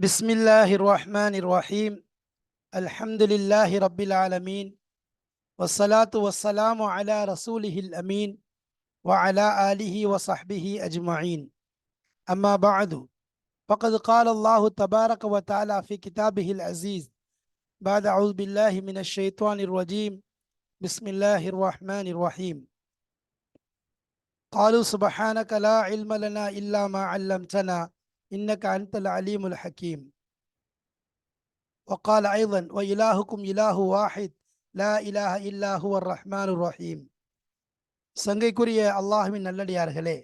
بسم الله الرحمن الرحيم. الحمد لله رب العالمين، والصلاة والسلام على رسوله الأمين وعلى آله وصحبه أجمعين. أما بعد، فقد قال الله تبارك وتعالى في كتابه العزيز بعد أعوذ بالله من الشيطان الرجيم. بسم الله الرحمن الرحيم. قالوا سبحانك لا علم لنا إلا ما علمتنا إنك أنت العليم الحكيم. وقال أيضا وإلهكم إله واحد لا إله إلا هو الرحمن الرحيم. சங்கைக்குரிய அல்லாஹ்வின் நல்லடியார்களே,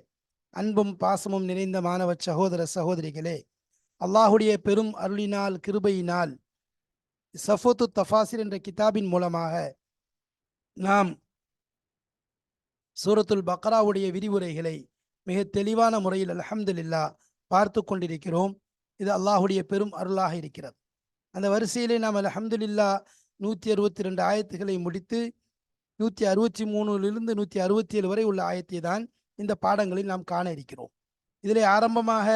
அன்பும் பாசமும் நிறைந்த மாணவ சகோதர சகோதரிகளே, அல்லாஹுடைய பெரும் அருளினால் கிருபையினால் சஃபோத்து தஃபாசிர் என்ற கிதாபின் மூலமாக நாம் சூரத்துல் பக்ராவுடைய விரிவுரைகளை மிக தெளிவான முறையில் அல்ஹம்துலில்லாஹ் பார்த்து கொண்டிருக்கிறோம். இது அல்லாஹுடைய பெரும் அருளாக இருக்கிறது. அந்த வரிசையிலே நாம் அல்ஹம்துலில்லாஹ் 162 ஆயத்துகளை முடித்து 163 167 வரை உள்ள ஆயத்தை தான் இந்த பாடங்களில் நாம் காண இருக்கிறோம். இதிலே ஆரம்பமாக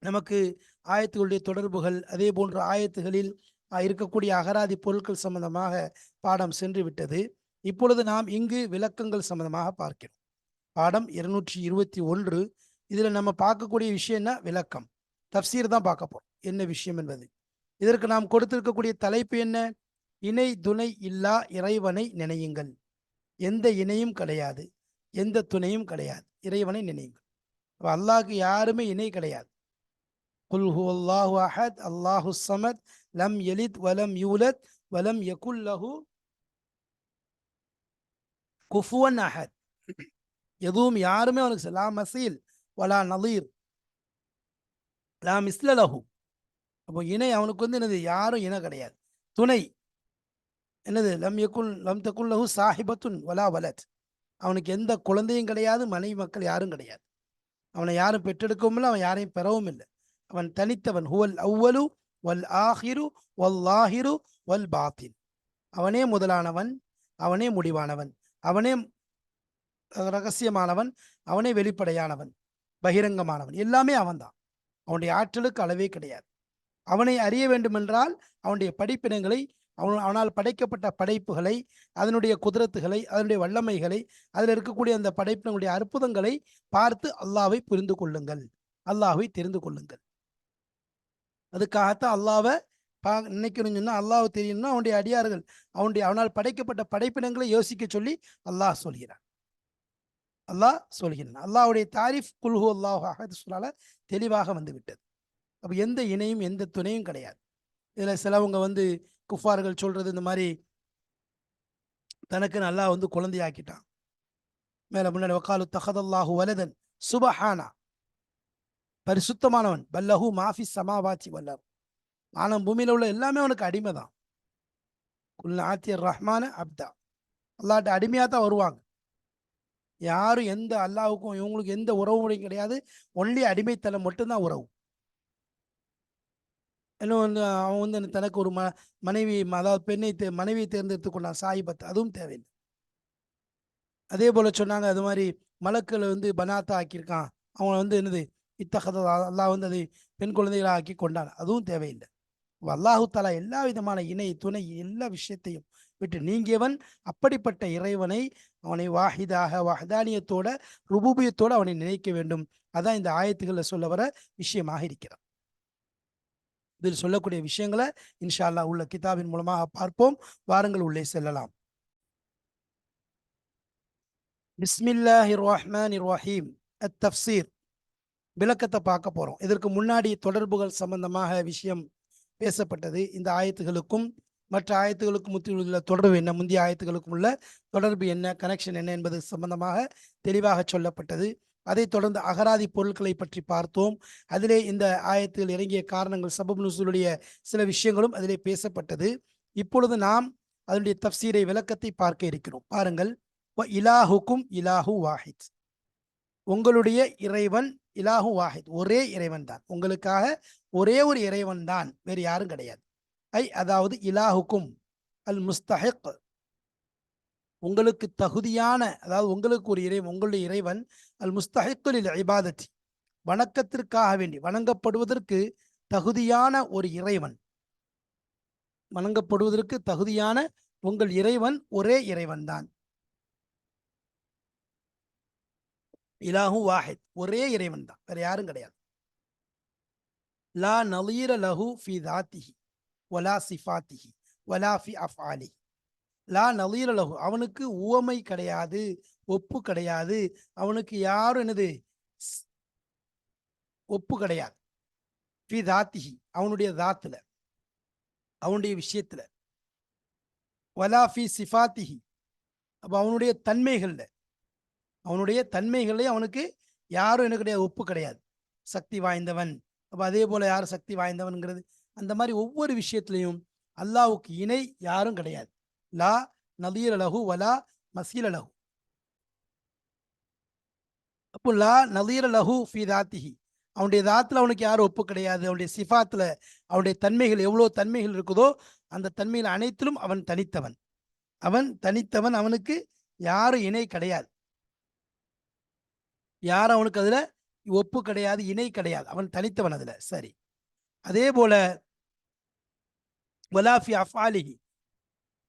நமக்கு ஆயத்துகளுடைய தொடர்புகள், அதே போன்ற ஆயத்துகளில் இருக்கக்கூடிய அகராதி பொருட்கள் சம்பந்தமாக பாடம் சென்று விட்டது. இப்பொழுது நாம் இங்கு விளக்கங்கள் சம்பந்தமாக பார்க்கிறோம். பாடம் 221. இதில் நம்ம பார்க்கக்கூடிய விஷயம் என்ன? விளக்கம், தஃப்சீர் தான் பார்க்க போறோம். என்ன விஷயம் என்பது. இதற்கு நாம் கொடுத்திருக்கக்கூடிய தலைப்பு என்ன? இணை துணை இல்லா இறைவனை நினையுங்கள். எந்த இணையும் கிடையாது, எந்த துணையும் கிடையாது, இறைவனை நினையுங்கள். அல்லாஹ்க்கு யாருமே இணை கிடையாது. குல் ஹுவல்லாஹு அஹத் அல்லாஹு ஸமத் லம் யலித் வலம் யூலத் வலம் யகுல் லஹு குஃபுவன் அஹத். எதுவும் யாருமே அவனுக்கு லா மஸீல் வலா நலீர் லா மிஸ்ல லஹு. அப்போ இணை அவனுக்கு என்னது? யாரும் இணை கிடையாது. துணை என்னது? லம் தகுல் லஹு சாஹிபத்துன் வலா வலத். அவனுக்கு எந்த குழந்தையும் கிடையாது, மனைவி மக்கள் யாரும் கிடையாது. அவனை யாரும் பெற்றெடுக்கவும் இல்லை, அவன் யாரையும் பெறவும் இல்லை. அவன் தனித்தவன். ஹுவல் அவ்வலு வல் ஆஹிரு வல்லாஹிரு வல் பாத்தின். அவனே முதலானவன், அவனே முடிவானவன், அவனே ரகசியமானவன், அவனே வெளிப்படையானவன், பகிரங்கமானவன். எல்லாமே அவன்தான். அவனுடைய ஆற்றலுக்கு அளவே கிடையாது. அவனை அறிய வேண்டுமென்றால் அவனுடைய படிப்பினங்களை, அவனால் படைக்கப்பட்ட படைப்புகளை, அதனுடைய குதிரத்துகளை, அதனுடைய வல்லமைகளை, அதில் இருக்கக்கூடிய அந்த படைப்பினுடைய அற்புதங்களை பார்த்து அல்லாஹ்வை புரிந்து கொள்ளுங்கள், அல்லாஹ்வை தெரிந்து கொள்ளுங்கள். அதுக்காகத்தான் அல்லாஹ்வை நினைக்கணும்னு சொன்னா, அல்லாஹ் தெரியணும்னா அவனுடைய அடியார்கள் அவனால் படைக்கப்பட்ட படைப்பினங்களை யோசிக்க சொல்லி அல்லாஹ் சொல்கிறான். அல்லாஹ்வுடைய தாரிஃப் குல் ஹுவல்லாஹு அஹத் சூரால தெளிவாக வந்து விட்டது. அப்போ எந்த இணையும் எந்த துணையும் கிடையாது. இதில் சிலவங்க குஃபார்கள் சொல்றது, இந்த மாதிரி தனக்கு அல்லாஹ் குழந்தையாக்கிட்டான். மேல முன்னாடி வக்காலு தஹதல்லாஹு வலதன் சுபஹானா, பரிசுத்தமானவன், பல்லஹு மாஃபி சமாவாச்சி வல்லர், வானம் பூமியில உள்ள எல்லாமே அவனுக்கு அடிமை தான். குல் ஆத்தியர் ரஹ்மான அப்தா, அல்லாஹ்ட்ட அடிமையா தான் வருவாங்க. யாரும் எந்த அல்லாஹ்வுக்கும் இவங்களுக்கு எந்த உறவு முறையும் கிடையாது. ஒன்லி அடிமைத்தனம் மட்டும்தான் உறவு. இன்னும் அவன் தனக்கு ஒரு மனைவி, அதாவது பெண்ணை மனைவியை தேர்ந்தெடுத்து கொண்டான், சாயிபத், அதுவும் தேவையில்லை. அதே போல சொன்னாங்க, அது மாதிரி மலக்களை பனாத்தா ஆக்கியிருக்கான், அவன் என்னது இத்தகத அல்லாஹ் அதை பெண் குழந்தைகளை ஆக்கி கொண்டான், அதுவும் தேவையில்லை. அல்லாஹு தஆலா எல்லா விதமான இணை துணை எல்லா விஷயத்தையும் விட்டு நீங்கியவன். அப்படிப்பட்ட இறைவனை, அவனை வாஹிதாக வஹதானியத்தோட ருபூபியத்தோடு அவனை நினைக்க வேண்டும். அதான் இந்த ஆயத்துகளில் சொல்ல வர விஷயமாக இருக்கிறான். இதில் சொல்லக்கூடிய விஷயங்களை இன்ஷா அல்லாஹ் உள்ள கிதாபின் மூலமாக பார்ப்போம். வாருங்கள், உள்ளே செல்லலாம். பிஸ்மில்லாஹிர் ரஹ்மானிர் ரஹீம். அத்-தஃப்சீர், விளக்கத்தை பார்க்க போறோம். இதற்கு முன்னாடி தொடர்புகள் சம்பந்தமாக விஷயம் பேசப்பட்டது. இந்த ஆயத்துகளுக்கும் மற்ற ஆயத்துகளுக்கும் உள்ள தொடர்பு என்ன, முந்தைய ஆயத்துகளுக்கும் உள்ள தொடர்பு என்ன, கனெக்ஷன் என்ன என்பது சம்பந்தமாக தெளிவாக சொல்லப்பட்டது. அதைத் தொடர்ந்து அகராதி பொருட்களை பற்றி பார்த்தோம். அதிலே இந்த ஆயத்தில் இறங்கிய காரணங்கள், சபப் நுஸூலுடைய சில விஷயங்களும் அதிலே பேசப்பட்டது. இப்பொழுது நாம் அதனுடைய தஃப்சீரை, விளக்கத்தை பார்க்க இருக்கிறோம். பாருங்கள். இலாஹுக்கும் இலாஹு வாஹித், உங்களுடைய இறைவன் இலாஹு வாஹித், ஒரே இறைவன் தான். உங்களுக்காக ஒரே ஒரு இறைவன் தான், வேறு யாரும் கிடையாது. அதாவது இலாஹுக்கும் அல் முஸ்தஹிக், உங்களுக்கு தகுதியான, அதாவது உங்களுக்கு ஒரு இறைவன், உங்களுடைய இறைவன் அல் முஸ்தஹிக்கு லில் இபாதத்தி, வணக்கத்திற்காக வேண்டி, வணங்கப்படுவதற்கு தகுதியான ஒரு இறைவன், வணங்கப்படுவதற்கு தகுதியான உங்கள் இறைவன் ஒரே இறைவன் தான். இலாஹு வாஹித், ஒரே இறைவன் தான், வேற யாரும் கிடையாது. லா நலீர லஹு ஃபி தாத்திஹி வலா சிஃபாத்திஹி வலா ஃபி அஃஆலிஹி. லா நலீர லஹு, அவனுக்கு உவமை கிடையாது, ஒப்பு கிடையாது. அவனுக்கு யாரும் என்னது ஒப்பு கிடையாது. ஃபி தாத்திஹி, அவனுடைய தாத்துல, அவனுடைய விஷயத்துல. வலா ஃபி சிஃபாத்திஹி, அப்ப அவனுடைய தன்மைகள்ல, அவனுடைய தன்மைகளே அவனுக்கு யாரும் என்ன கிடையாது, ஒப்பு கிடையாது. சக்தி வாய்ந்தவன், அப்ப அதே போல யார் சக்தி வாய்ந்தவன்கிறது, அந்த மாதிரி ஒவ்வொரு விஷயத்திலையும் அல்லாஹ்வுக்கு இணை யாரும் கிடையாது. லா நதீர லஹு வலா மசீல லஹு. அப்போ லா நதீர லஹு ஃபி தாத்திஹி, அவனுடைய தாத்துல அவனுக்கு யாரும் ஒப்பு கிடையாது. அவனுடைய சிஃபாத்துல, அவனுடைய தன்மைகள் எவ்வளவு தன்மைகள் இருக்குதோ அந்த தன்மைகள் அனைத்திலும் அவன் தனித்தவன். அவன் தனித்தவன், அவனுக்கு யாரும் இணை கிடையாது. யாரும் அவனுக்கு அதுல ஒப்பு கிடையாது, இணை கிடையாது. அவன் தனித்தவன் அதுல. சரி, அதே போல வலாஃபி அஃபாலிஹி,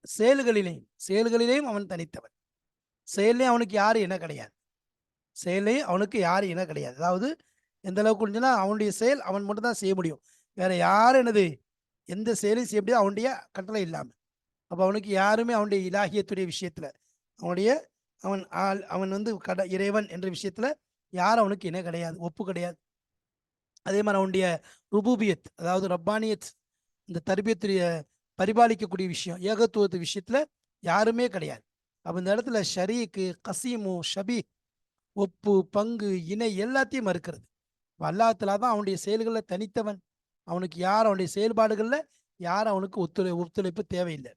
செயல்களிலேயும் அவன் தனித்தவன். செயல்லையும் அவனுக்கு யாரும் இணை கிடையாது. செயல்லையும் அவனுக்கு யாரும் இணை கிடையாது. அதாவது எந்த அளவுக்கு இருந்துச்சுன்னா, அவனுடைய செயல் அவன் மட்டும் தான் செய்ய முடியும். வேற யாரும் என்னது எந்த செயலையும் செய்ய முடியாது அவனுடைய கட்டளை இல்லாம. அப்ப அவனுக்கு யாருமே அவனுடைய இலாகியத்துடைய விஷயத்துல, அவனுடைய அவன் வந்து இறைவன் என்ற விஷயத்துல யாரும் அவனுக்கு இணை கிடையாது, ஒப்பு கிடையாது. அதே மாதிரி அவனுடைய ருபூபியத், அதாவது ரப்பானியத், இந்த தர்பியத்துடைய பரிபாலிக்கக்கூடிய விஷயம், ஏகத்துவத்து விஷயத்துல யாருமே கிடையாது. அப்ப இந்த இடத்துல ஷரீக்கு, கசீமு, ஷபீ, ஒப்பு, பங்கு, இணை எல்லாத்தையும் மறுக்கிறது. அல்லாஹ்தஆலா தான் அவனுடைய செயல்களில் தனித்தவன். அவனுக்கு யார் அவனுடைய செயல்பாடுகள்ல யார் அவனுக்கு ஒத்துழைப்பு தேவையில்லை.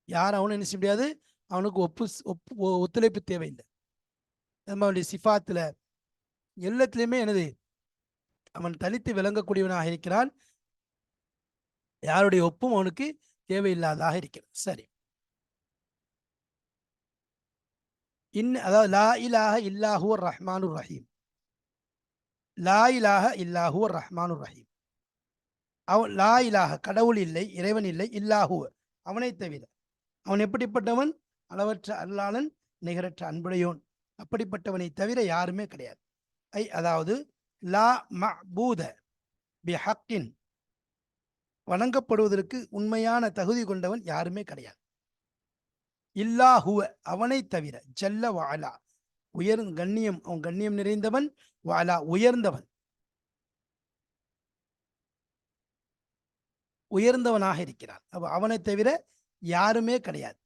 யார் அவனு என்ன செய்ய முடியாது, அவனுக்கு ஒத்துழைப்பு தேவையில்லை. நம்ம அவனுடைய சிஃபாத்துல எல்லாத்திலையுமே என்னது அவன் தனித்து விளங்கக்கூடியவனாக இருக்கிறான். யாருடைய ஒப்பும் அவனுக்கு தேவையில்லாததாக இருக்கிறது. சரி, அதாவது லா இலாஹ இல்லாஹுவர் ரஹ்மானுர் ரஹீம். லா இலாஹ இல்லாஹுவர் ரஹ்மானுர் ரஹீம். அவன் லா இலாஹ, கடவுள் இல்லை, இறைவன் இல்லை, இல்லாஹுவ, அவனை தவிர. அவன் எப்படிப்பட்டவன்? அளவற்ற அல்லாளன், நிகரற்ற அன்புடையோன். அப்படிப்பட்டவனை தவிர யாருமே கிடையாது. அதாவது லா மஅபூத பிஹக்கின், வணங்கப்படுவதற்கு உண்மையான தகுதி கொண்டவன் யாருமே கிடையாது. இல்லாஹுவ, அவனை தவிர. ஜல்ல வாலா, கண்ணியம், அவன் கண்ணியம் நிறைந்தவன். வாலா, உயர்ந்தவனாக இருக்கிறான். அவனை தவிர யாருமே கிடையாது.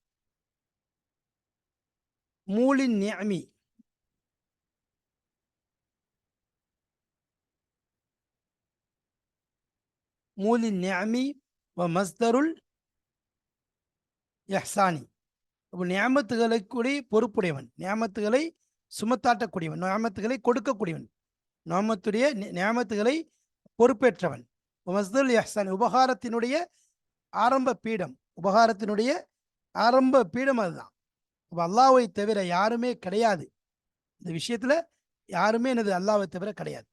மூலின் நிஅமி, மூலின் நிஅமி வ மஸ்தருல் இஹ்சானி. நியாமத்துகளை கூடி பொறுப்புடையவன், நியாமத்துகளை சுமத்தாட்டக்கூடியவன், நியாமத்துகளை கொடுக்கக்கூடியவன், நியாமத்துகளை பொறுப்பேற்றவன். மஸ்தருல் இஹ்சானி, உபகாரத்தினுடைய ஆரம்ப பீடம், உபகாரத்தினுடைய ஆரம்ப பீடம் அதுதான். அல்லாஹ்வை தவிர யாருமே கிடையாது. இந்த விஷயத்துல யாருமே என்னது அல்லாஹ்வை தவிர கிடையாது.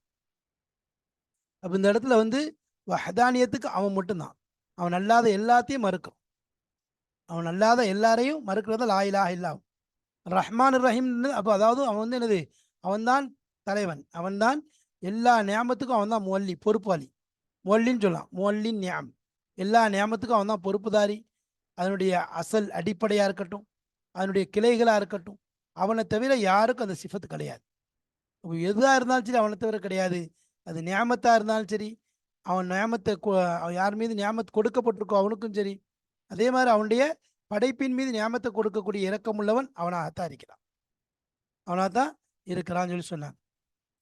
அப்ப இந்த இடத்துல வந்து வஹதானியத்துக்கு அவன் மட்டும்தான். அவன் அல்லாத எல்லாத்தையும் மறுக்கும். அவன் அல்லாத எல்லாரையும் மறுக்கிறத லா இலாஹ இல்லாஹ். ரஹ்மான் ரஹீம், அப்போ அதாவது அவன் வந்து என்னது, அவன்தான் தலைவன், அவன்தான் எல்லா நியாமத்துக்கும் அவன் தான் முவல்லி, பொறுப்பாளி. முவல்லின்னு சொல்லலாம், முவல்லின் நியாம். எல்லா நியாமத்துக்கும் அவன் தான் பொறுப்புதாரி. அதனுடைய அசல் அடிப்படையாக இருக்கட்டும், அதனுடைய கிளைகளாக இருக்கட்டும், அவனை தவிர யாருக்கும் அந்த சிஃபத்து கிடையாது. எதுவாக இருந்தாலும் சரி அவனை தவிர கிடையாது. அது நியாமத்தாக இருந்தாலும் சரி, அவன் நியாமத்தை யார் மீது நியாமத்து கொடுக்கப்பட்டிருக்கோ அவனுக்கும் சரி, அதே மாதிரி அவனுடைய படைப்பின் மீது நியாமத்தை கொடுக்கக்கூடிய இரக்கமுள்ளவன் அவனாகத்தான் இருக்கிறான், அவனாகத்தான் இருக்கிறான்னு சொல்லி சொன்னாங்க.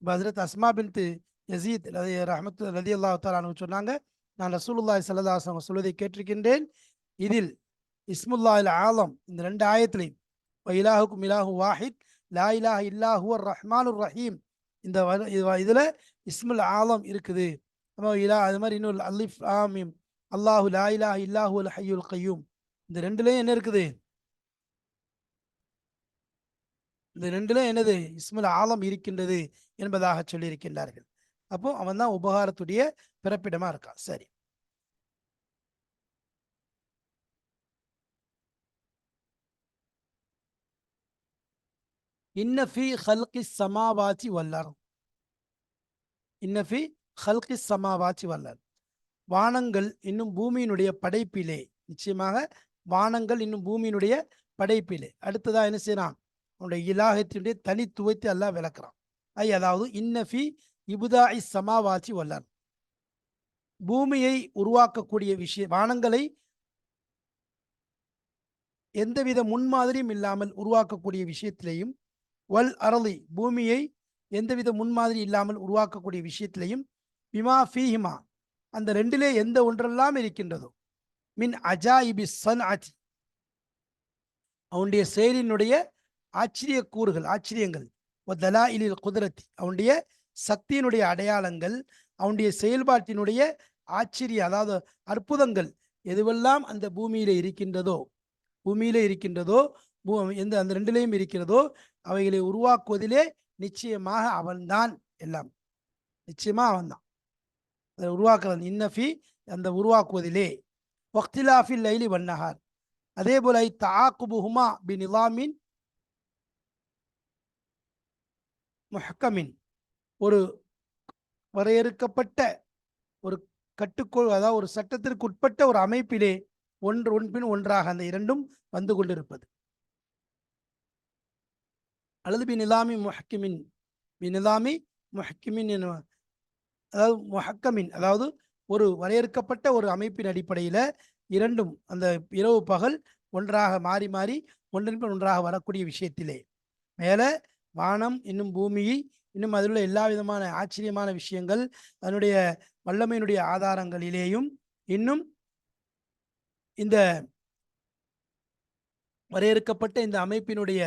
இப்போ ஹஸ்ரத் அஸ்மா பின்த் யசீத் ரஹ்மத்து ரலியல்லாஹு தஆலா அன்ஹு சொன்னாங்க, நான் ரசூலுல்லாஹி ஸல்லல்லாஹு அலைஹி வஸல்லம் சொல்வதை கேட்டிருக்கின்றேன். இதில் இஸ்முல்லாஹில் ஆலம், இந்த ரெண்டு ஆயத்திலையும் இலாஹுக்கும் இலாஹு வாஹித் லா இலாஹ இல்லாஹுவர் ரஹ்மானுர் ரஹீம், இந்த இதுல இஸ்முல் ஆலம் இருக்குது. அது மாதிரி இன்னொரு அலிஃப் லாம் மீம் அல்லாஹு லா இலாஹ இல்லாஹுல் ஹய்யுல் கய்யூம், இந்த ரெண்டுலயும் என்ன இருக்குது, இந்த ரெண்டுல என்னது இஸ்முல் ஆலம் இருக்கின்றது என்பதாக சொல்லியிருக்கின்றார்கள். அப்போ அவன் தான் உபகாரத்துடைய பிறப்பிடமா இருக்கான். சரி, இன்னஃபி ஹல்கி சமாவாச்சி வல்லர், இன்னஃபி ஹல்கி சமாவாச்சி வல்லர், வானங்கள் இன்னும் பூமியினுடைய படைப்பிலே, நிச்சயமாக வானங்கள் இன்னும் பூமியினுடைய படைப்பிலே. அடுத்ததா என்ன செய்யறான், அவனுடைய இலாகத்தினுடைய தனித்துவத்தை எல்லாம் விளக்குறான். அதாவது இன்னஃபி இபுதாஇ சமாவாச்சி வல்லர், பூமியை உருவாக்கக்கூடிய விஷயம், வானங்களை எந்தவித முன்மாதிரியும் இல்லாமல் உருவாக்கக்கூடிய விஷயத்திலையும், வல் அரளி பூமியை எந்தவித முன்மாதிரி இல்லாமல் உருவாக்கக்கூடிய விஷயத்திலையும், பிமா ஃபீஹிமா அந்த ரெண்டிலே எந்த ஒன்றெல்லாம் இருக்கின்றதோ, மின் அஜாயிபி சன்அத்தி அவனுடைய செயலினுடைய ஆச்சரிய கூறுகள், ஆச்சரியங்கள், தலாயிலில் குதிரத்தி அவனுடைய சக்தியினுடைய அடையாளங்கள், அவனுடைய செயல்பாட்டினுடைய ஆச்சரிய அதாவது அற்புதங்கள் எதுவெல்லாம் அந்த பூமியில இருக்கின்றதோ, பூமியில இருக்கின்றதோ, எந்த அந்த ரெண்டிலையும் இருக்கிறதோ, அவைகளை உருவாக்குவதிலே நிச்சயமாக அவன்தான் எல்லாம், நிச்சயமா அவன்தான் உருவாக்குறது. இன்னஃபி அந்த உருவாக்குவதிலே, வக்திலாஃபில் லைலி வன்னஹார், அதே போல தஆக்குபுஹுமா பி நிலாமின் முஹ்கமின், ஒரு வரையறுக்கப்பட்ட ஒரு கட்டுக்கோள், அதாவது ஒரு சட்டத்திற்கு உட்பட்ட ஒரு அமைப்பிலே ஒன்பின் ஒன்றாக அந்த இரண்டும் வந்து கொண்டிருப்பது. அல்லது பி நிலாமி முஹ்கிமின், பி நிலாமி முஹ்கிமின், அதாவது முஹக்கமின், அதாவது ஒரு வரையறுக்கப்பட்ட ஒரு அமைப்பின் அடிப்படையில் இரண்டும் அந்த இரவு பகல் ஒன்றாக மாறி மாறி ஒன்றின் ஒன்றாக வரக்கூடிய விஷயத்திலே, மேலே வானம் இன்னும் பூமியை இன்னும் அதில் உள்ள எல்லா விதமான ஆச்சரியமான விஷயங்கள் அதனுடைய வல்லமையினுடைய ஆதாரங்களிலேயும், இன்னும் இந்த வரையறுக்கப்பட்ட இந்த அமைப்பினுடைய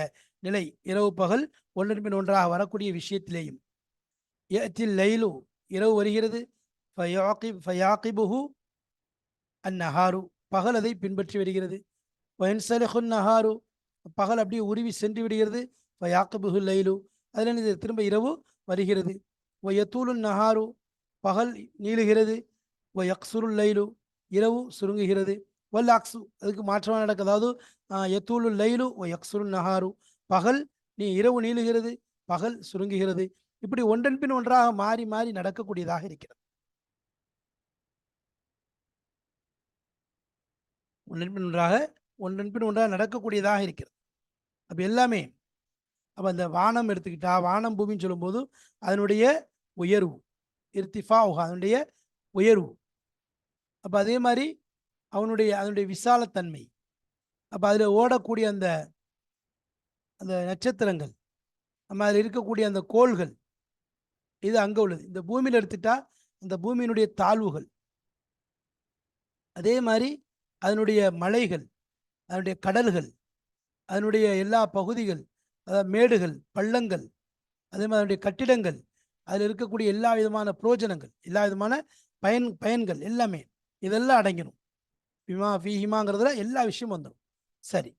நிலை இரவு பகல் ஒன்றின் ஒன்றாக வரக்கூடிய விஷயத்திலேயும், லைலு இரவு வருகிறது, ஃபயாகிபுஹு அந்நஹாரு பகல் அதை பின்பற்றி வருகிறது, வயன்சலஹுன் நஹாரு பகல் அப்படியே உருவி சென்று விடுகிறது, ஃபயாகிபுஹு லைலு அதில் இது திரும்ப இரவு வருகிறது, வயத்தூலுன் நஹாரு பகல் நீளுகிறது, வயக்சுருல் லைலு இரவு சுருங்குகிறது, வல் அக்சு அதுக்கு மாற்றமாக நடக்குது, அதாவது யத்தூலு லைலு வயக்சுருன் நஹாரு பகல் இரவு நீளுகிறது, பகல் சுருங்குகிறது, இப்படி ஒன்றன் பின் ஒன்றாக மாறி மாறி நடக்கக்கூடியதாக இருக்கிறது. ஒன்றன் பின் ஒன்றாக நடக்கக்கூடியதாக இருக்கிறது. அப்ப எல்லாமே, அப்ப அந்த வானம் எடுத்துக்கிட்டா, வானம் பூமின்னு சொல்லும்போது அதனுடைய உயர்வு, இர்திஃபா அதனுடைய உயர்வு, அப்ப அதே மாதிரி அதனுடைய விசாலத்தன்மை, அப்ப அதுல ஓடக்கூடிய அந்த அந்த நட்சத்திரங்கள், நம்ம அதில் இருக்கக்கூடிய அந்த கோள்கள், இது அங்க உள்ளது. இந்த பூமியில எடுத்துட்டா அந்த பூமியினுடைய தாழ்வுகள், அதே மாதிரி அதனுடைய மலைகள், அதனுடைய கடல்கள், அதனுடைய எல்லா பகுதிகள், அதாவது மேடுகள், பள்ளங்கள், அதே மாதிரி அதனுடைய கட்டிடங்கள், அதில் இருக்கக்கூடிய எல்லா விதமான புரோஜனங்கள், எல்லா விதமான பயன்கள் எல்லாமே இதெல்லாம் அடங்கிடும். பிமா ஃபீஹிமாங்கிறதுல எல்லா விஷயமும் வந்துடும். சரி,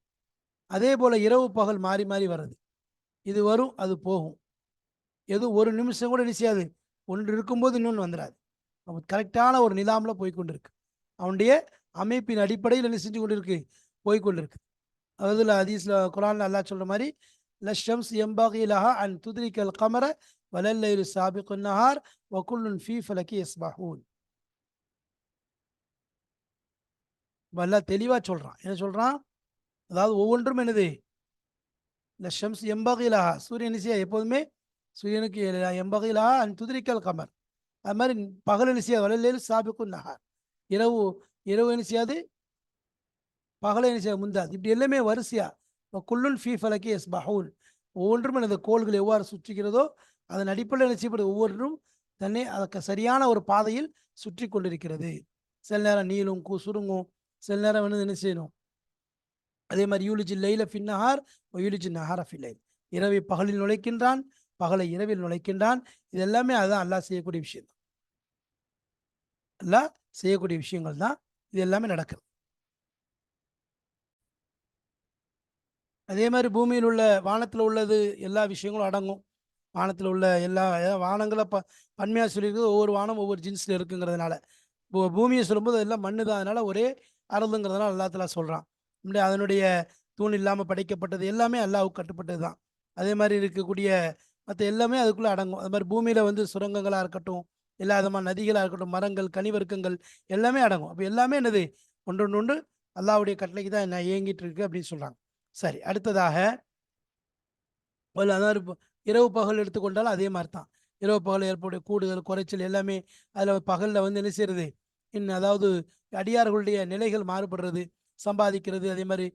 அதே போல இரவு பகல் மாறி மாறி வர்றது, இது வரும் அது போகும், எதுவும் ஒரு நிமிஷம் கூட நிச்சயாது, ஒன்று இருக்கும்போது இன்னொன்று வந்துடாது. அவன் கரெக்டான ஒரு நிலாமில் போய்கொண்டிருக்கு, அவனுடைய அமைப்பின் அடிப்படையில் என்ன செஞ்சு கொண்டிருக்கு, போய்கொண்டிருக்கு. அதில் ஹதீஸ்ல குர்ஆன்ல அல்லாஹ் சொல்ற மாதிரி, லஷம்ஸ் யம்பகி லஹா அன் துத்ரிகல் கமர வலல்லைலு சாபிகுன் நஹார் வகுல்லுன் ஃபீ ஃபலகி யஸ்பஹூன். அல்லாஹ் தெளிவா சொல்றான், என்ன சொல்றான், அதாவது ஒவ்வொன்றும் என்னது, லஷம்ஸ் யம்பகி லஹா சூரியன் நிச்சயம் எப்போதுமே சூரியனுக்கு எம்பகி லஹா அன் துத்ரிகல் கமர், அது மாதிரி பகல் நிச்சயம் வலல்லைலு சாபிகுன் நஹார், இரவு என்ன செய்யாது, பகலை என்ன செய்ய முந்தாது, இப்படி எல்லாமே வரிசையா குல்லுன் ஃபீ ஃபலகி யஸ்பஹூன், ஒவ்வொன்றும் அந்த கோள்கள் எவ்வாறு சுற்றுகிறதோ அதன் அடிப்படையில் என்ன செய்யப்படுது, ஒவ்வொன்றும் தன்னை அதற்கு சரியான ஒரு பாதையில் சுற்றி கொண்டிருக்கிறது. சில நேரம் நீளும் சுருங்கும், சில நேரம் வந்து என்ன செய்யணும், அதே மாதிரி யூலிஜி லைல ஃபின்னஹார் யூலிஜி நஹார ஃபில்லைல், இரவை பகலில் நுழைக்கின்றான், பகலை இரவில் நுழைக்கின்றான். இது எல்லாமே அதுதான் அல்லாஹ் செய்யக்கூடிய விஷயம் தான், அல்லாஹ் செய்யக்கூடிய விஷயங்கள் தான் இது எல்லாமே நடக்குது. அதே மாதிரி பூமியில் உள்ள வானத்தில் உள்ளது எல்லா விஷயங்களும் அடங்கும். வானத்தில் உள்ள எல்லா வானங்களை பன்மையாக சொல்லியிருக்கிறது, ஒவ்வொரு வானம் ஒவ்வொரு ஜின்ஸில் இருக்குங்கிறதுனால. பூமியை சொல்லும்போது அதெல்லாம் மண்ணு தான், அதனால ஒரே அருளுங்கிறதுனால அல்லா தஆலா சொல்கிறான். அதனுடைய தூண் இல்லாமல் படைக்கப்பட்டது எல்லாமே அல்லாஹ்வுக்கு கட்டுப்பட்டது தான். அதே மாதிரி இருக்கக்கூடிய மற்ற எல்லாமே அதுக்குள்ளே அடங்கும். அது மாதிரி பூமியில் வந்து சுரங்கங்களாக இருக்கட்டும், எல்லா விதமான நதிகளாக இருக்கட்டும், மரங்கள் கனிவர்க்கங்கள் எல்லாமே அடங்கும். அப்போ எல்லாமே என்னது, ஒன்றொன்று ஒன்று அல்லாஹ்வுடைய கட்டளைக்கு தான் என்ன இயங்கிட்டு இருக்கு அப்படின்னு சொல்கிறாங்க. சரி, அடுத்ததாக அதாவது இரவு பகல் எடுத்துக்கொண்டாலும் அதே மாதிரி தான். இரவு பகல் ஏற்படக்கூடிய கூடுதல் குறைச்சல் எல்லாமே அதில் பகலில் வந்து என்ன செய்யறது, இன்னும் அதாவது அடியார்களுடைய நிலைகள் மாறுபடுறது, சம்பாதிக்கிறது, அதே மாதிரி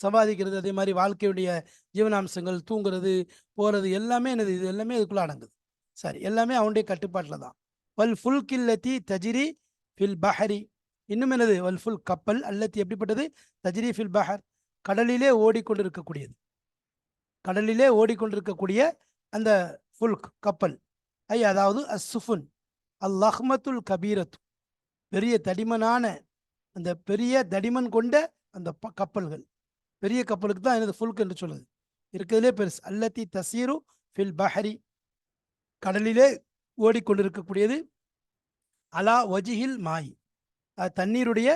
சம்பாதிக்கிறது, அதே மாதிரி வாழ்க்கையுடைய ஜீவனாம்சங்கள், தூங்குறது, போகிறது எல்லாமே என்னது, இது எல்லாமே இதுக்குள்ள அடங்குது. சரி, எல்லாமே அவனுடைய கட்டுப்பாட்டில் தான். வல் ஃபுல் கில்லத்தி தஜிரி ஃபில் பஹரி, இன்னும் என்னது, வல் ஃபுல் கப்பல் அல்லத்தி எப்படிப்பட்டது, தஜிரி ஃபில் பஹர், கடலிலே ஓடிக்கொண்டிருக்கக்கூடியது. கடலிலே ஓடிக்கொண்டிருக்கக்கூடிய அந்த ஃபுல்க் கப்பல், அதாவது அஸ்ஸுஃபுன் அல்-லஹ்மத்துல் கபீரத்து, பெரிய தடிமனான அந்த பெரிய தடிமன் கொண்ட அந்த கப்பல்கள், பெரிய கப்பலுக்கு தான் எனது ஃபுல்க் என்று சொல்லுது. இருக்கிறதுலே பெருசு. அல்லத்தி தசீரு ஃபில் பஹரி, கடலிலே ஓடிக்கொண்டிருக்கக்கூடியது. அலா வஜிஹில் மாய், தண்ணீருடைய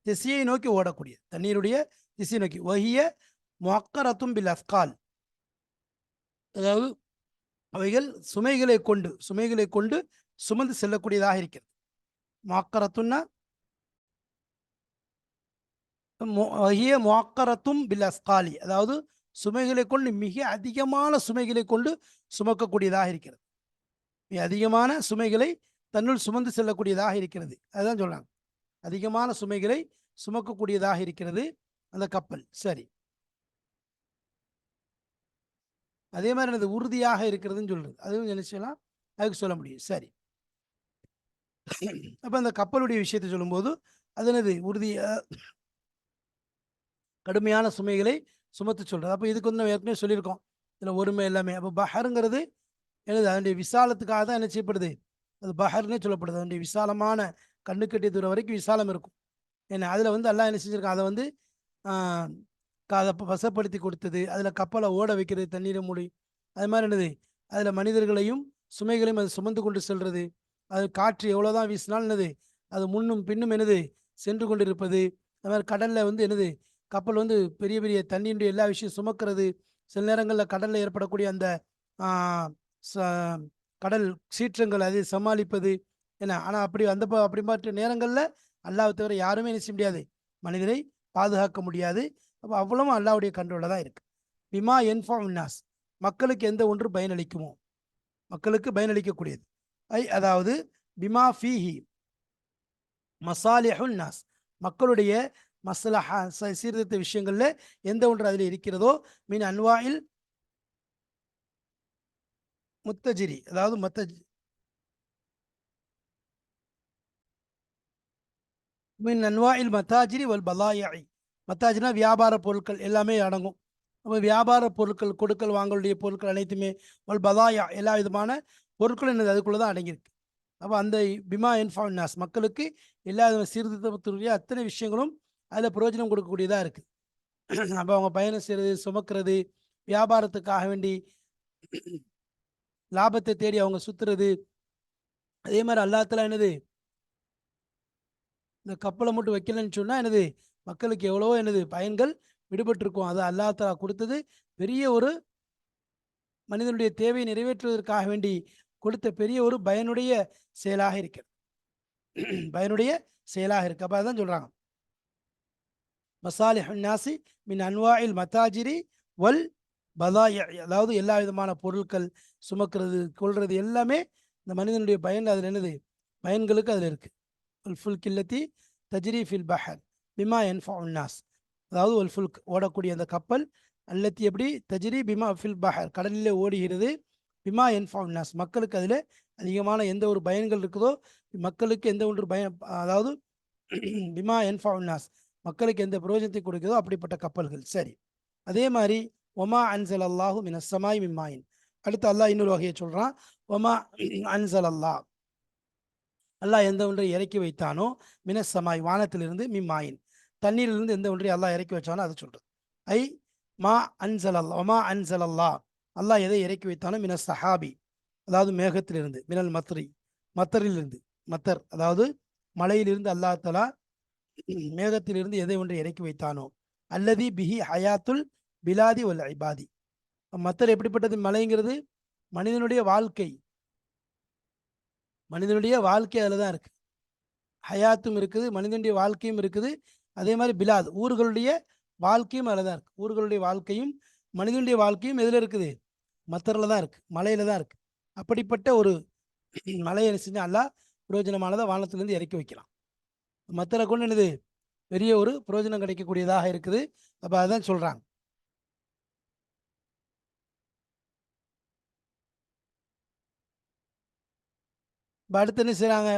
திசையை நோக்கி ஓடக்கூடிய, தண்ணீருடைய திசையை நோக்கி. வஹிய முஅக்கரத்தும் பில் அஸ்கால், அதாவது அவைகள் சுமைகளை கொண்டு சுமந்து செல்லக்கூடியதாக இருக்கிறது. முஅக்கரத்துன்னா வஹிய முஅக்கரத்தும் பில் அஸ்காலி, அதாவது சுமைகளை கொண்டு, மிக அதிகமான சுமைகளை கொண்டு சுமக்கக்கூடியதாக இருக்கிறது. மிக அதிகமான சுமைகளை தன்னுள் சுமந்து செல்லக்கூடியதாக இருக்கிறது. அதுதான் சொல்றாங்க, அதிகமான சுமைகளை சுமக்கக்கூடியதாக இருக்கிறது அந்த கப்பல். சரி, அதே மாதிரி அது உறுதியாக இருக்கிறதுன்னு சொல்றது, அதுவும் என்ன செய்யலாம், அதுக்கு சொல்ல முடியும். சரி, அப்ப அந்த கப்பலுடைய விஷயத்தை சொல்லும்போது அது என்னது, உறுதி, கடுமையான சுமைகளை சுமத்து சொல்றது. அப்போ இதுக்கு வந்து நம்ம ஏற்கனவே சொல்லியிருக்கோம், இதில் ஒருமை எல்லாமே. அப்போ பஹருங்கிறது என்னது, அதனுடைய விசாலத்துக்காக தான் என்ன செய்யப்படுது, அது பஹர்னே சொல்லப்படுது. அதனுடைய விசாலமான கண்ணு கட்டிய தூரம் வரைக்கும் விசாலம் இருக்கும். ஏன்னா அதில் வந்து எல்லாம் என்ன செஞ்சிருக்கான், அதை வந்து அதை வசப்படுத்தி கொடுத்தது, அதில் கப்பலை ஓட வைக்கிறது தண்ணீரை மூடி. அது மாதிரி என்னது, அதில் மனிதர்களையும் சுமைகளையும் அது சுமந்து கொண்டு செல்றது. அது காற்று எவ்வளோதான் வீசினாலும் என்னது, அது முன்னும் பின்னும் என்னது சென்று கொண்டு இருப்பது. அது மாதிரி கடலில் வந்து என்னது, கப்பல் வந்து பெரிய பெரிய தண்ணியினுடைய எல்லா விஷயம் சுமக்கிறது. சில நேரங்களில் கடலில் ஏற்படக்கூடிய அந்த கடல் சீற்றங்கள் அதை சமாளிப்பது என்ன. ஆனால் அப்படி மாற்ற நேரங்களில் அல்லாஹ்வை தவிர யாருமே என்ன செய்ய முடியாது, மனிதரை பாதுகாக்க முடியாது. அப்போ அவ்வளவும் அல்லாஹ்வுடைய கண்ட்ரோலில் தான் இருக்கு. பிமா என்ஃபா உன்னாஸ், மக்களுக்கு எந்த ஒன்று பயனளிக்குமோ, மக்களுக்கு பயனளிக்கக்கூடியது. அதாவது பிமா ஃபீஹி மசாலிஹுன் நாஸ், மக்களுடைய மஸ்லஹா சீர்திருத்த விஷயங்கள்ல எந்த ஒன்று அதில் இருக்கிறதோ, மீன் அன்வாயில் முத்தஜிரி, அதாவது மின் அன்வாயில் மத்தாஜிரி வல் பலாயி, மத்தாஜினா வியாபார பொருட்கள் எல்லாமே அடங்கும். அப்போ வியாபார பொருட்கள், கொடுக்கல் வாங்கலுடைய பொருட்கள் அனைத்துமே, வல் பலாயா எல்லா விதமான பொருட்களும் என்னது அதுக்குள்ளே தான் அடங்கியிருக்கு. அப்போ அந்த பிமா என்ஃபான்னாஸ், மக்களுக்கு எல்லா சீர்திருத்தத்துடைய அத்தனை விஷயங்களும் அதில் பிரயோஜனம் கொடுக்கக்கூடியதாக இருக்குது. அப்போ அவங்க பயணம் செய்கிறது, சுமக்கிறது, வியாபாரத்துக்காக வேண்டி லாபத்தை தேடி அவங்க சுற்றுறது. அதே மாதிரி அல்லாஹ் என்னது, இந்த கப்பலை மட்டும் வைக்கலன்னு சொன்னால் என்னது, மக்களுக்கு எவ்வளவோ என்னது பயன்கள் விடுபட்டிருக்கும். அது அல்லாஹ் தஆலா கொடுத்தது பெரிய ஒரு மனிதனுடைய தேவையை நிறைவேற்றுவதற்காக வேண்டி கொடுத்த பெரிய ஒரு பயனுடைய செயலாக இருக்கிறது. பயனுடைய செயலாக இருக்கு. அப்போ அதான் சொல்றாங்க, மசாலிஹுன் நாசி மின் அன்வாயில் மத்தாஜிரி வல் பலாய, அதாவது எல்லா விதமான பொருட்கள் சுமக்கிறது, கொள்றது எல்லாமே இந்த மனிதனுடைய பயன், அதில் என்னது பயன்களுக்கு அதில் இருக்கு. ஃபுல் கில்லத்தி தஜ்ரி ஃபில் பஹர் பிமா என்ஃபா உன்னாஸ், அதாவது ஒரு ஃபுல்க் ஓடக்கூடிய அந்த கப்பல், அல்லத்தி எப்படி தஜ்ரி பிமா ஃபில் பஹர், கடலிலே ஓடுகிறது, பிமா என்ஃபா உன்னாஸ், மக்களுக்கு அதில் அதிகமான எந்த ஒரு பயன்கள் இருக்குதோ, மக்களுக்கு எந்த ஒன்று பயன், அதாவது பிமா என்ஃபா உன்னாஸ், மக்களுக்கு எந்த பிரயோஜனத்தை கொடுக்குதோ அப்படிப்பட்ட கப்பல்கள். சரி, அதே மாதிரி ஒமா அன்சல் அல்லாஹு மினஸ்ஸமாய் மிம்மாயின், அடுத்து அல்லாஹ் இன்னொரு வகையை சொல்றான். ஒமா அன்சல் அல்லாஹ் எந்த ஒன்றை இறக்கி வைத்தானோ, மினஸ்ஸமாய் வானத்திலிருந்து, மிம்மாயின் தண்ணீரிலிருந்து எந்த ஒன்றை அல்லாஹ் இறக்கி வச்சானோ அதை சொல்றது. ஐ மா அன்சல் அல்லா, ஒமா அன்சல் அல்லாஹ், அல்லாஹ் எதை இறக்கி வைத்தானோ மின சஹாபி, அதாவது மேகத்திலிருந்து, மினல் மத்ரி, மத்தரிலிருந்து, மத்தர் அதாவது மலையிலிருந்து அல்லாஹ் தலா மேகத்திலிருந்து எதை ஒன்று இறக்கி வைத்தானோ, அல்லதி பிஹி ஹயாத்துல் பிலாதி வல் இபாதி. மத்தர் எப்படிப்பட்டது? மலைங்கிறது மனிதனுடைய வாழ்க்கை, மனிதனுடைய வாழ்க்கை அதில் தான் இருக்கு. ஹயாத்தும் இருக்குது, மனிதனுடைய வாழ்க்கையும் இருக்குது. அதே மாதிரி பிலாத் ஊர்களுடைய வாழ்க்கையும் அதில் தான் இருக்கு. ஊர்களுடைய வாழ்க்கையும் மனிதனுடைய வாழ்க்கையும் எதில் இருக்குது? மத்தரில் தான் இருக்கு, மலையில தான் இருக்கு. அப்படிப்பட்ட ஒரு மலையை செஞ்சு அல்லாஹ் பிரயோஜனமானதை வானத்திலிருந்து இறக்கி வைக்கலாம். மத்தரை கொண்டு என்னது பெரிய ஒரு பிரயோஜனம் கிடைக்கக்கூடியதாக இருக்குது. அப்போ அதான் சொல்றாங்க. அடுத்து என்ன செய்றாங்க?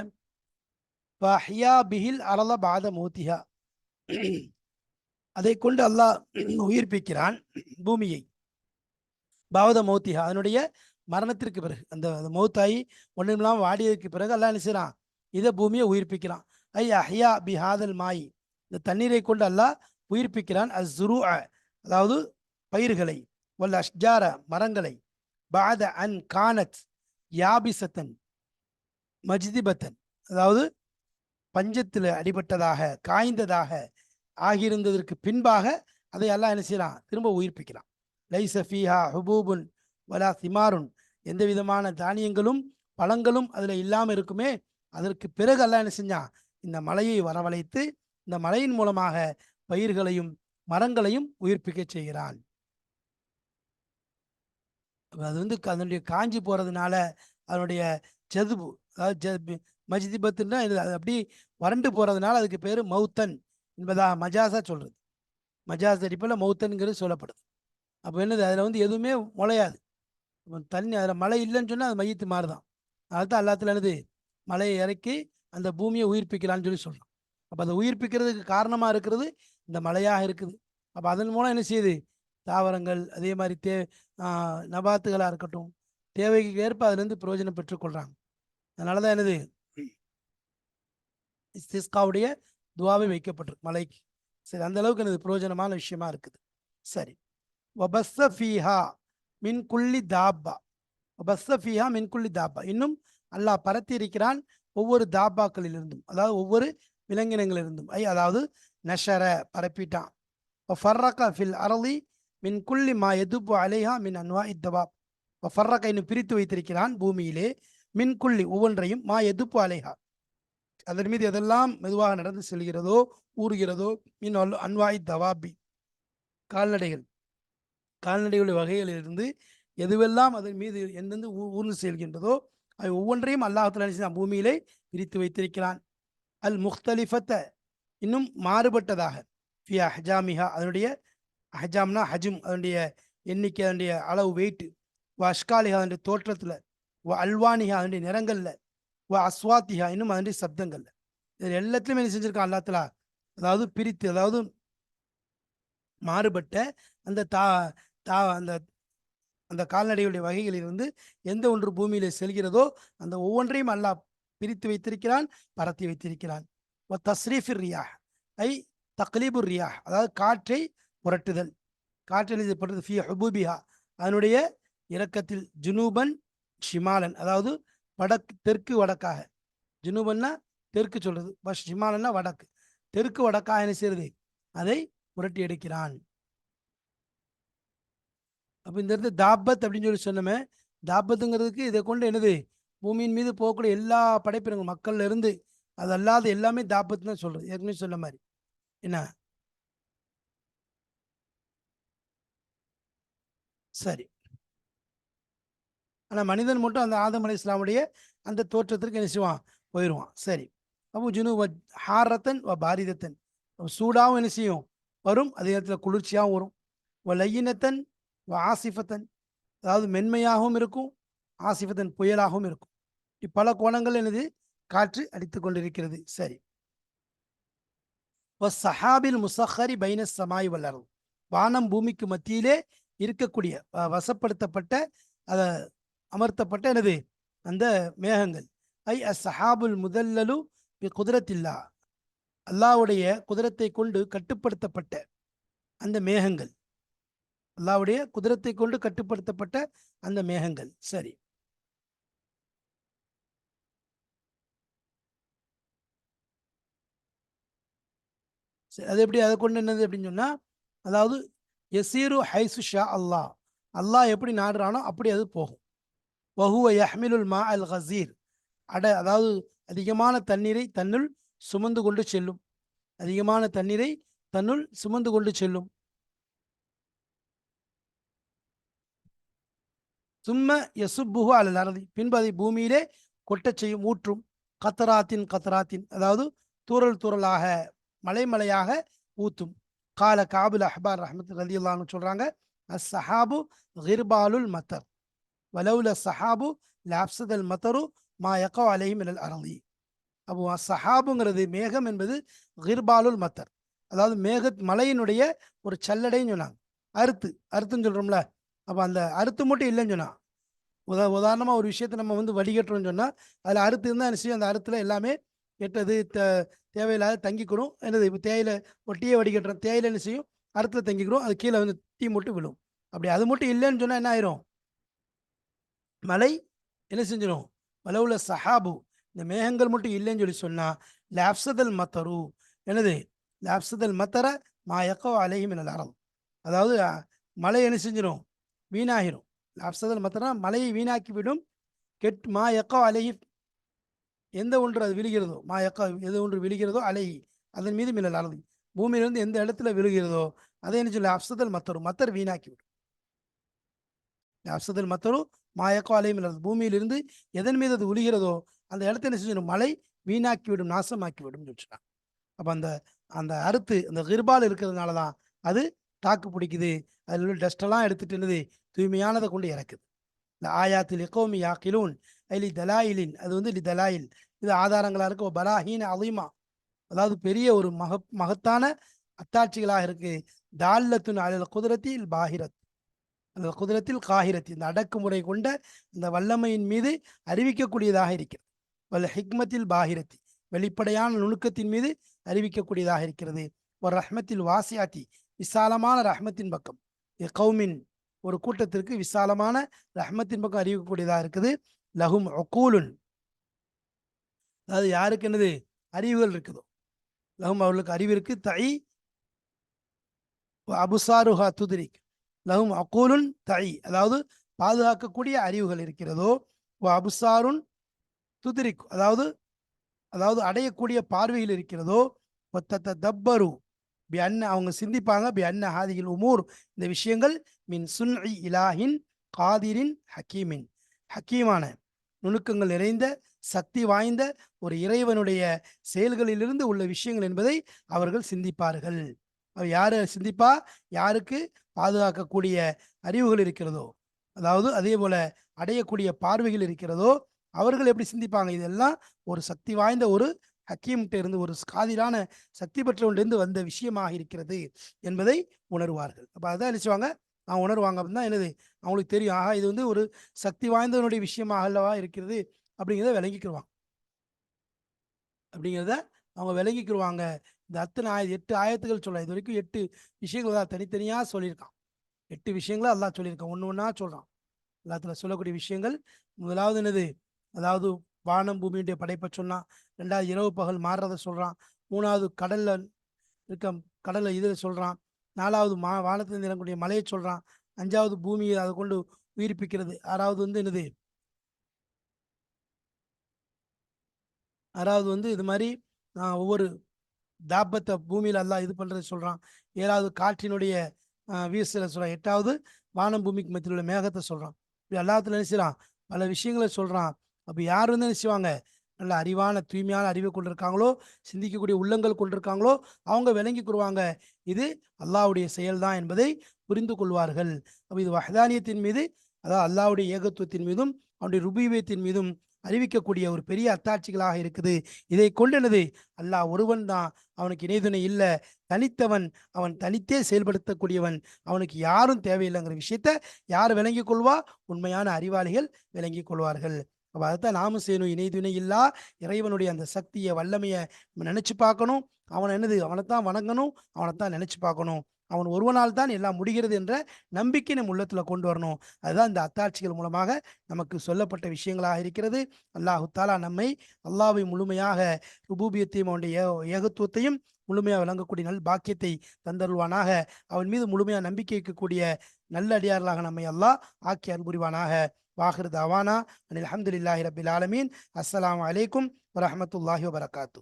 பிஹில் அரல பாத மௌத்திஹா, அதை கொண்டு அல்லாஹ் உயிர்ப்பிக்கிறான் பூமியை. பாவத மௌத்திஹா, அதனுடைய மரணத்திற்கு பிறகு, அந்த மௌத்தாயி ஒன்றும் இல்லாமல் வாடியதுக்கு பிறகு அல்லாஹ் என்ன செய்யறான்? இதை பூமியை உயிர்ப்பிக்கிறான். ஐ அஹ்யா பிஹாதல் மாயி, இந்த தண்ணீரை கொண்டு அல்லாஹ் உயிர்ப்பிக்கிறான். அஸ்ரு, அதாவது பயிர்களை, வல் அஷ்ஜார மரங்களை, பாத அன் கானத் யாபிசத்தன் மஜ்திபத்தன், அதாவது பஞ்சத்தில் அடிபட்டதாக காய்ந்ததாக ஆகியிருந்ததற்கு பின்பாக அதை எல்லாம் என்ன செய்யலாம்? திரும்ப உயிர்ப்பிக்கலாம். லைஸ ஃபீஹா ஹுபூபுன் வலா திமாருன், எந்த விதமான தானியங்களும் பழங்களும் அதில் இல்லாமல் இருக்குமே, அதற்கு பிறகு எல்லாம் என்ன செஞ்சான்? இந்த மலையை வரவழைத்து இந்த மலையின் மூலமாக பயிர்களையும் மரங்களையும் உயிர்ப்பிக்க செய்கிறான். அது வந்து அதனுடைய காஞ்சி போறதுனால அதனுடைய ஜதுபு, அதாவது மஜ்திபத்துன்னா அது அப்படி வறண்டு போறதுனால அதுக்கு பேர் மௌத்தன் என்பதா மஜாஸா சொல்றது. மஜாஸ் அடிப்பில் மௌத்தன்கிறது சொல்லப்படுது. அப்போ என்னது? அதில் வந்து எதுவுமே முளையாது. தண்ணி அதில் மழை இல்லைன்னு சொன்னால் அது மையத்து மாறுதான். அதுதான் எல்லாத்துல என்னது? மலையை இறக்கி அந்த பூமியை உயிர்ப்பிக்கலான்னு சொல்லி சொல்கிறோம். அப்போ அதை உயிர்ப்பிக்கிறதுக்கு காரணமாக இருக்கிறது இந்த மழையாக இருக்குது. அப்போ அதன் மூலம் என்ன செய்யுது? தாவரங்கள் அதே மாதிரி நபாத்துகளாக இருக்கட்டும், தேவைக்கு ஏற்ப அதுலேருந்து பிரயோஜனம் பெற்றுக்கொள்கிறாங்க. அதனால தான் என்னது? இஸ்திஸ்காவுடைய துவாவை வைக்கப்பட்டிருக்கு மலைக்கு. சரி, அந்த அளவுக்கு எனது பிரயோஜனமான விஷயமா இருக்குது. சரி, வபஸ்ஸ ஃபீஹா மின் குல்லி தாப்பா, வபஸ்ஸ ஃபீஹா மின் குல்லி தாப்பா, இன்னும் அல்லாஹ் பரத்தி இருக்கிறான் ஒவ்வொரு தாப்பாக்களிலிருந்தும், அதாவது ஒவ்வொரு விலங்கினங்களிலிருந்தும். அதாவது நஷர பரப்பிட்டான். ஃபர்ரக ஃபில் அரளி மின் குல்லி மா எதுப்பு அலைஹா மின் அன்வா இத்தவாப், ஃபர்ரக இன்னும் பிரித்து வைத்திருக்கிறான் பூமியிலே, மின் குல்லி ஒவ்வொன்றையும், மா எதுப்பு அலைஹா அதன் மீது எதெல்லாம் மெதுவாக நடந்து செல்கிறதோ ஊறுகிறதோ, மின் அன்வாய் தவாபி கால்நடைகள், கால்நடைகளுடைய வகைகளிலிருந்து எதுவெல்லாம் அதன் மீது எந்தெந்த ஊர்ந்து செல்கின்றதோ அவை ஒவ்வொன்றையும் அல்லாஹ் பூமியிலே பிரித்து வைத்திருக்கிறான். அல் முக்தலிஃபத்த, இன்னும் மாறுபட்டதாக, ஃபி அஹ்ஜாமிஹா, அதனுடைய அஹ்ஜாம்னா ஹஜும், அதனுடைய எண்ணிக்கை, அதனுடைய அளவு வெயிட்டு, வ அஷ்காலிஹா அதனுடைய தோற்றத்தில், வ அல்வானிஹா அதனுடைய நிறங்கள்ல, வ அஸ்வாத்திஹா இன்னும் அதனுடைய சப்தங்கள்ல, இது எல்லாத்துலையும் என்ன செஞ்சிருக்கான் அல்லா தஆலா? அதாவது பிரித்து, அதாவது மாறுபட்ட அந்த அந்த அந்த கால்நடைகளுடைய வகைகளிலிருந்து எந்த ஒன்று பூமியிலே செல்கிறதோ அந்த ஒவ்வொன்றையும் அல்லாஹ் பிரித்து வைத்திருக்கிறான், பரத்தி வைத்திருக்கிறான். ஒ தஸ்ரீஃபிர் ரியாஹ், ஐ தக்லீபுர் ரியாஹ், அதாவது காற்றை புரட்டுதல். காற்றில் புரட்டுது ஃபி ஹுபூபிஹா, அதனுடைய இறக்கத்தில், ஜுனூபன் ஷிமாலன், அதாவது வடக்கு தெற்கு வடக்காக, ஜுனூபன்னா தெற்கு சொல்றது, ஷிமாலன்னா வடக்கு, தெற்கு வடக்காக என்ன செய்யறது? அதை புரட்டி எடுக்கிறான். அப்போ இந்த இடத்துல தாபத் அப்படின்னு சொல்லி சொன்னோமே, தாபத்துங்கிறதுக்கு இதை கொண்டு என்னது? பூமியின் மீது போகக்கூடிய எல்லா படைப்பினங்கள், மக்கள்ல இருந்து அது அல்லாத எல்லாமே தாபத்து தான் சொல்றது. ஏற்கனவே சொன்ன மாதிரி என்ன. சரி, ஆனால் மனிதன் மட்டும் அந்த ஆதம் அலை இஸ்லாமுடைய அந்த தோற்றத்திற்கு என்ன செய்வான்? போயிடுவான். சரி, அப்போ ஜுனு ஹாரத்தன் வ பாரிதத்தன், சூடாகவும் என்ன செய்யும்? வரும், அதே நேரத்தில் குளிர்ச்சியாகவும் வரும். வ லையினத்தன் வ ஆசிஃபத்தன், அதாவது மென்மையாகவும் இருக்கும், ஆசிஃபத்தன் புயலாகவும் இருக்கும். பல கோணங்கள் என்னது? காற்று அடித்து கொண்டிருக்கிறது. சரி, சஹாபில் முசஹரி பைன சமாய் வல்லர், வானம் பூமிக்கு மத்தியிலே இருக்கக்கூடிய வசப்படுத்தப்பட்ட அத அமர்த்தப்பட்ட என்னது? அந்த மேகங்கள். ஐ அஸ்ஹாபுல் முதல்லலு பி குதிரத்தில்லா, அல்லாஹ்வுடைய குதிரத்தை கொண்டு கட்டுப்படுத்தப்பட்ட அந்த மேகங்கள். அல்லாஹ்வுடைய குதிரத்தை கொண்டு கட்டுப்படுத்தப்பட்ட அந்த மேகங்கள். சரி, அது எப்படி அதை கொண்டு என்னது அப்படின்னு சொன்னா, அதாவது யசீரு ஹைசு ஷா அல்லாஹ், அல்லாஹ் எப்படி நாடுறானோ அப்படி அது போகும். வஹுவ யஹ்மிலுல் மா அல் கசீர், அதாவது அதிகமான தண்ணீரை தன்னுள் சுமந்து கொண்டு செல்லும். அதிகமான தண்ணீரை தன்னுள் சுமந்து கொண்டு செல்லும். சும்ம யசுப்புஹு அலல் அர்தி, பின்பு அதை பூமியிலே கொட்டச் செய்யும், ஊற்றும். கத்தராத்தின் கத்தராத்தின், அதாவது தூறல் தூறலாக, மலை மலையாக ஊத்தும். கால காபுல் அஹ்பார் ரஹ்மத் ரலியல்லாஹு சொல்றாங்க, அஸ் சஹாபு கிர்பாலுல் மத்தர் வலவுல சஹாபு லாப்சதல் மத்தரு மா யக்கோ அலைஹி மினல் அர்தி. அப்போ சஹாபுங்கிறது மேகம் என்பது கிர்பாலுல் மத்தர், அதாவது மலையினுடைய ஒரு சல்லடைன்னு சொன்னாங்க. அறுத்துன்னு சொல்றோம்ல, அப்போ அந்த அறுத்து மட்டும் இல்லைன்னு சொன்னா, உதாரணமாக ஒரு விஷயத்தை நம்ம வந்து வடிகட்டுறோம்னு சொன்னால் அதில் அறுத்து இருந்தால் என்ன செய்யும், அந்த அறுத்துல எல்லாமே கெட்டது தேவையில்லாத தங்கிக்கணும். என்னது, இப்போ தேயிலை ஒட்டியே வடிகட்டுறோம், தேயிலை என்ன செய்யும், அறுத்துல தங்கிக்கிறோம், அது கீழே வந்து தீ மட்டும் விழும். அப்படி அது மட்டும் இல்லைன்னு சொன்னால் என்ன ஆயிரும், மலை என்ன செஞ்சிடும், வலவுல சஹாபு, இந்த மேகங்கள் மட்டும் இல்லைன்னு சொல்லி சொன்னா, லாப்சதல் மத்தரு, என்னது, லாப்சதல் மத்தர மா யக்கோ அலைஹி மினல் அர்த், அதாவது மலை என்ன செஞ்சிடும், வீணாகிரும். லாப்சதல் மத்தரா மலையை வீணாக்கி விடும். மா யக்கோ அலைஹி, எந்த ஒன்று அது விழுகிறதோ, மா யக்கோ எது ஒன்று விழுகிறதோ, அலைஹி அதன் மீது மினல் அர்த், பூமியிலிருந்து எந்த இடத்துல விழுகிறதோ அதை என்ன சொல்லி அப்சதல் மத்தரு, மத்தர் வீணாக்கி விடும். அப்சதல் மத்தரு மாயக்கோ அலையும், பூமியிலிருந்து எதன் மீது அது உழுகிறதோ அந்த இடத்த என்ன செஞ்சிடும், மழை வீணாக்கிவிடும், நாசமாக்கிவிடும் சொன்னாங்க. அப்போ அந்த அந்த அறுத்து அந்த கிர்பால் இருக்கிறதுனால தான் அது தாக்கு பிடிக்குது. அதில் உள்ள டஸ்டெல்லாம் எடுத்துட்டு என்னது, தூய்மையானதை கொண்டு இறக்குது. இந்த ஆயாத்தில் எக்கோமி யாக்கிலூன் ஐலி தலாயிலின், அது வந்து தலாயில், இது ஆதாரங்களாக இருக்கு. பலாஹீன் அலீமா, அதாவது பெரிய ஒரு மகத்தான அத்தாட்சிகளாக இருக்கு. தால்லத்துன் அலல் குதிரத்தில் பாஹிரத், அந்த குதிரத்தில் காஹிரத், இந்த அடக்குமுறை கொண்ட இந்த வல்லமையின் மீது அறிவிக்கக்கூடியதாக இருக்கிறது. வல் ஹிக்மத்தில் பாஹிரத்தி, வெளிப்படையான நுணுக்கத்தின் மீது அறிவிக்கக்கூடியதாக இருக்கிறது. ஒரு ரஹ்மத்தில் வாசியாத்தி, விசாலமான ரஹ்மத்தின் பக்கம், கௌமின், ஒரு கூட்டத்திற்கு விசாலமான ரஹ்மத்தின் பக்கம் அறிவிக்கக்கூடியதாக இருக்குது. லஹும் ஒக்கூலுன், அதாவது யாருக்கு என்னது அறிவுகள் இருக்குதோ, லஹும் அவர்களுக்கு அறிவு இருக்கு. தை அபுசாருஹா துதிரிக், லஹும் அகூலுன் தை, அதாவது பாதுகாக்கக்கூடிய அறிவுகள் இருக்கிறதோ, அபுசாருன் துதிரிக், அதாவது அதாவது அடையக்கூடிய பார்வையில் இருக்கிறதோ, தப்பரு பி அன்ன, அவங்க சிந்திப்பாங்க, பி அன்ன ஹாதிகில் உமூர், இந்த விஷயங்கள் மின் சுன்இ இலாஹின் காதிரின் ஹக்கீமின், ஹக்கீமான நுணுக்கங்கள் நிறைந்த சக்தி வாய்ந்த ஒரு இறைவனுடைய செயல்களிலிருந்து உள்ள விஷயங்கள் என்பதை அவர்கள் சிந்திப்பார்கள். யாரு சிந்திப்பா, யாருக்கு பாதுகாக்கக்கூடிய அறிவுகள் இருக்கிறதோ, அதாவது அதே போல அடையக்கூடிய பார்வைகள் இருக்கிறதோ, அவர்கள் எப்படி சிந்திப்பாங்க, இதெல்லாம் ஒரு சக்தி வாய்ந்த ஒரு ஹக்கீம்கிட்ட இருந்து, ஒரு காதிரான சக்தி பெற்றவன்றிருந்து வந்த விஷயமாக இருக்கிறது என்பதை உணர்வார்கள். அப்போ அதான் நினைச்சுவாங்க, அவங்க உணர்வாங்க அப்படின்னா என்னது, அவங்களுக்கு தெரியும், ஆஹா இது வந்து ஒரு சக்தி வாய்ந்தவனுடைய விஷயமாக அல்லவா இருக்கிறது அப்படிங்கிறத விளங்கிக்கிடுவாங்க. அப்படிங்கிறத அவங்க விளங்கிக்கிடுவாங்க. இந்த அத்தனை 8 ஆயத்துகள் சொல்ல, இது வரைக்கும் 8 விஷயங்கள் தான் தனித்தனியாக சொல்லியிருக்கான். 8 விஷயங்களை அல்லாஹ் சொல்லியிருக்கான், ஒன்று ஒன்றா சொல்கிறான். அல்லாஹ்ல சொல்லக்கூடிய விஷயங்கள், முதலாவது என்னது, அதாவது வானம் பூமியுடைய படைப்பை சொன்னான். 2வது இரவு பகல் மாறுறதை சொல்கிறான். 3வது கடல்ல இருக்க, கடல்ல இதில் சொல்கிறான். 4வது வானத்தில் இறங்கக்கூடிய மலையை சொல்கிறான். 5வது பூமியை அதை கொண்டு உயிர்ப்பிக்கிறது. 6வது வந்து என்னது, 6வது வந்து இது மாதிரி ஒவ்வொரு தாபத்தை பூமியில் அல்லாஹ் இது பண்ணுறது சொல்கிறான். 7வது காற்றினுடைய வீசுதலை சொல்கிறான். 8வது வானம் பூமிக்கு மத்தியில் உள்ள மேகத்தை சொல்கிறான். இப்படி எல்லாத்துல நினைச்சான், பல விஷயங்களை சொல்கிறான். அப்போ யார் வந்து நினைச்சுவாங்க, நல்ல அறிவான தூய்மையான அறிவை கொண்டிருக்காங்களோ, சிந்திக்கக்கூடிய உள்ளங்கள் கொண்டிருக்காங்களோ, அவங்க விளங்கி கொள்வாங்க, இது அல்லாஹ்வுடைய செயல்தான் என்பதை புரிந்து கொள்வார்கள். அப்போ இது வஹ்தானியத்தின் மீது, அதாவது அல்லாஹ்வுடைய ஏகத்துவத்தின் மீதும் அவனுடைய ருபூபியத்தின் மீதும் அறிவிக்கக்கூடிய ஒரு பெரிய அத்தாட்சிகளாக இருக்குது. இதை கொண்டு என்னது, அல்லாஹ் ஒருவன் தான், அவனுக்கு இணைதுணை இல்லை, தனித்தவன், அவன் தனித்தே செயல்படுத்தக்கூடியவன், அவனுக்கு யாரும் தேவையில்லைங்கிற விஷயத்த யார் விளங்கி கொள்வா, உண்மையான அறிவாளிகள் விளங்கி கொள்வார்கள். அப்போ அதைத்தான் நாமும் செய்யணும். இணைதுணை இல்லா இறைவனுடைய அந்த சக்தியை வல்லமையை நம்ம நினைச்சு பார்க்கணும். அவனை என்னது, அவனைத்தான் வணங்கணும், அவனைத்தான் நினைச்சு பார்க்கணும். அவன் ஒருவனால் தான் எல்லாம் முடிகிறது என்ற நம்பிக்கை நம்ம உள்ளத்துல கொண்டு வரணும். அதுதான் இந்த அத்தாட்சிகள் மூலமாக நமக்கு சொல்லப்பட்ட விஷயங்களாக இருக்கிறது. அல்லாஹு தாலா நம்மை அல்லாஹ்வை முழுமையாக ருபூபியத்தையும் அவனுடைய ஏகத்துவத்தையும் முழுமையாக விளங்கக்கூடிய நல் பாக்கியத்தை தந்தருள்வானாக. அவன் மீது முழுமையாக நம்பிக்கை வைக்கக்கூடிய நல்ல அடியார்களாக நம்மை அல்லாஹ் ஆக்கி அருள்புரிவானாக. வாஹிர் தவானா அனில் அல்ஹம்துலில்லாஹி ரப்பில் ஆலமீன். அஸ்ஸலாமு அலைக்கும் வரஹ்மத்துல்லாஹி வபரகாத்து.